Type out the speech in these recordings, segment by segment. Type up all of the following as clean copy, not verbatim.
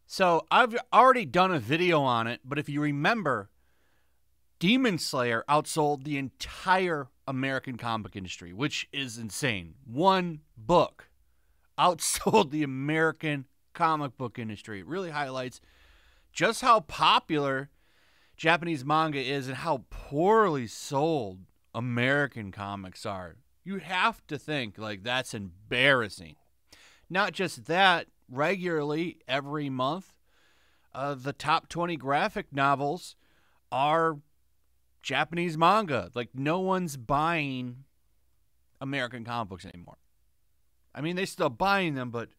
So I've already done a video on it, but if you remember, Demon Slayer outsold the entire American comic industry, which is insane. One book outsold the American comic book industry. It really highlights just how popular Japanese manga is and how poorly sold American comics are. You have to think, like, that's embarrassing. Not just that, regularly, every month, the top 20 graphic novels are Japanese manga. Like, no one's buying American comic books anymore. I mean, they're still buying them, but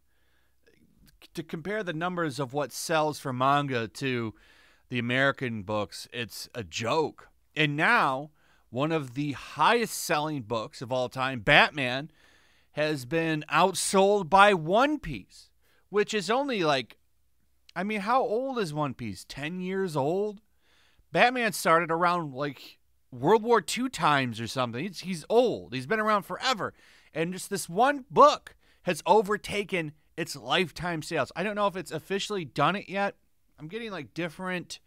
to compare the numbers of what sells for manga to the American books, it's a joke. And now, one of the highest selling books of all time, Batman, has been outsold by One Piece, which is only like, I mean, how old is One Piece? 10 years old? Batman started around like World War II times or something. He's old. He's been around forever. And just this one book has overtaken its lifetime sales. I don't know if it's officially done it yet. I'm getting like different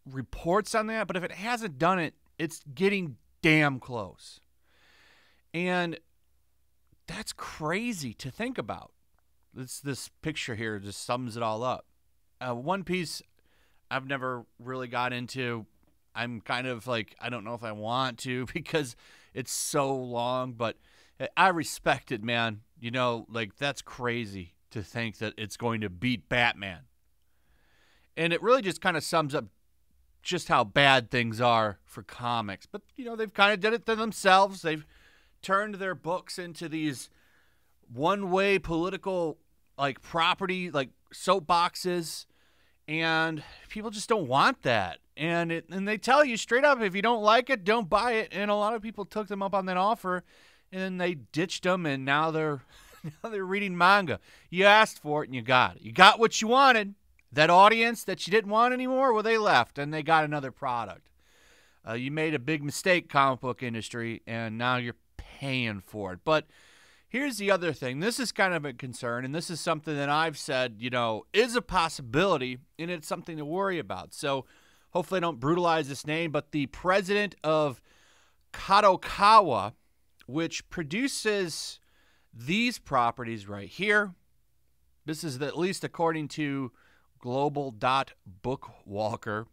reports on that, but if it hasn't done it, it's getting damn close. And that's crazy to think about. This picture here just sums it all up. One Piece, I've never really got into. I'm kind of like, I don't know if I want to because it's so long, but I respect it, man. You know, like, that's crazy to think that it's going to beat Batman. And it really just kind of sums up just how bad things are for comics. But, you know, they've kind of done it to themselves. They've turned their books into these one-way political, like, property, like soapboxes, and people just don't want that. And they tell you straight up, if you don't like it, don't buy it. And a lot of people took them up on that offer, and then they ditched them, and now they're reading manga. You asked for it, and you got it. You got what you wanted. That audience that you didn't want anymore, well, they left, and they got another product. You made a big mistake, comic book industry, and now you're paying for it. But here's the other thing. This is kind of a concern, and this is something that I've said, you know, is a possibility, and it's something to worry about. So hopefully I don't brutalize this name, but the president of Kadokawa, which produces these properties right here, this is at least according to Global.Bookwalker.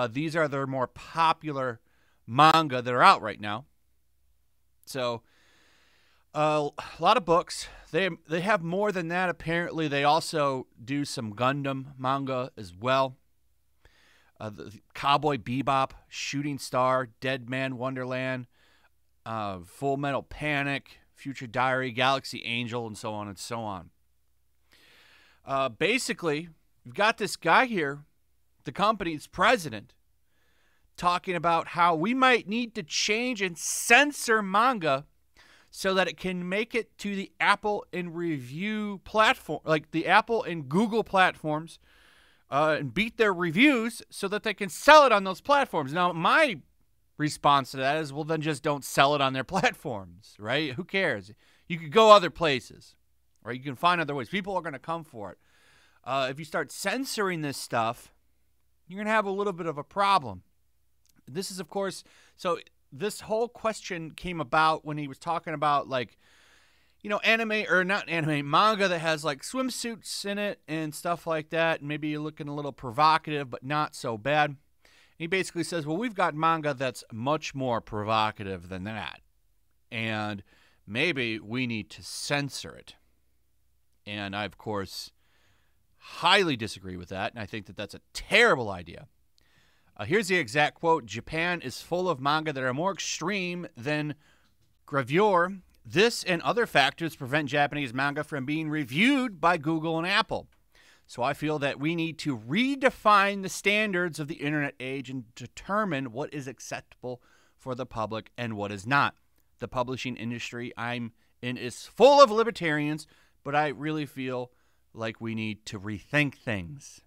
These are their more popular manga that are out right now. So a lot of books. They have more than that, apparently. They also do some Gundam manga as well. The Cowboy Bebop, Shooting Star, Dead Man Wonderland, Full Metal Panic, Future Diary, Galaxy Angel, and so on and so on. Basically, you've got this guy here, the company's president, talking about how we might need to change and censor manga so that it can make it to the Apple and review platform, like the Apple and Google platforms, and beat their reviews so that they can sell it on those platforms. Now, my response to that is, well, then just don't sell it on their platforms, right? Who cares? You could go other places, right? You can find other ways. People are going to come for it. If you start censoring this stuff, you're going to have a little bit of a problem. This is, of course, so this whole question came about when he was talking about, like, you know, anime, or not anime, manga that has, like, swimsuits in it and stuff like that. And maybe you're looking a little provocative, but not so bad. And he basically says, well, we've got manga that's much more provocative than that. And maybe we need to censor it. And I, of course, highly disagree with that, and I think that that's a terrible idea. Here's the exact quote. Japan is full of manga that are more extreme than gravure. This and other factors prevent Japanese manga from being reviewed by Google and Apple. So I feel that we need to redefine the standards of the internet age and determine what is acceptable for the public and what is not. The publishing industry I'm in is full of libertarians, but I really feel like we need to rethink things.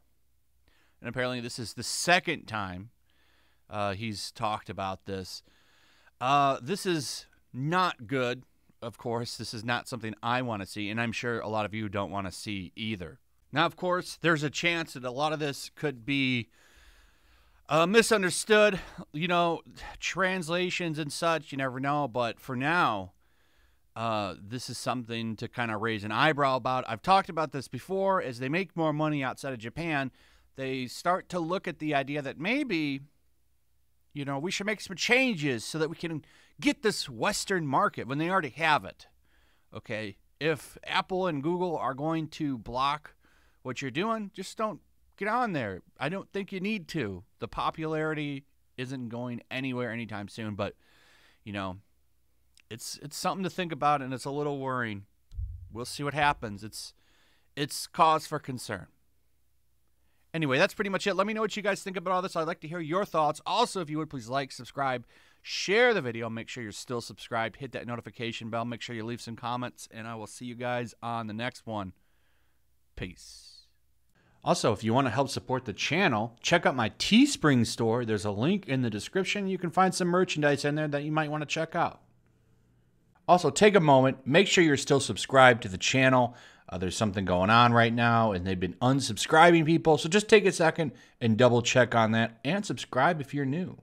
And apparently this is the second time he's talked about this. This is not good. Of course, this is not something I want to see, and I'm sure a lot of you don't want to see either. Now, of course, there's a chance that a lot of this could be misunderstood, translations and such. You never know. But for now, this is something to kind of raise an eyebrow about. I've talked about this before. As they make more money outside of Japan, they start to look at the idea that maybe, we should make some changes so that we can get this Western market when they already have it. Okay? If Apple and Google are going to block what you're doing, just don't get on there. I don't think you need to. The popularity isn't going anywhere anytime soon, but, it's something to think about, and it's a little worrying. We'll see what happens. It's cause for concern. Anyway, that's pretty much it. Let me know what you guys think about all this. I'd like to hear your thoughts. Also, if you would, please like, subscribe, share the video. Make sure you're still subscribed. Hit that notification bell. Make sure you leave some comments, and I will see you guys on the next one. Peace. Also, if you want to help support the channel, check out my Teespring store. There's a link in the description. You can find some merchandise in there that you might want to check out. Also, take a moment. Make sure you're still subscribed to the channel. There's something going on right now, and they've been unsubscribing people. So just take a second and double check on that, and subscribe if you're new.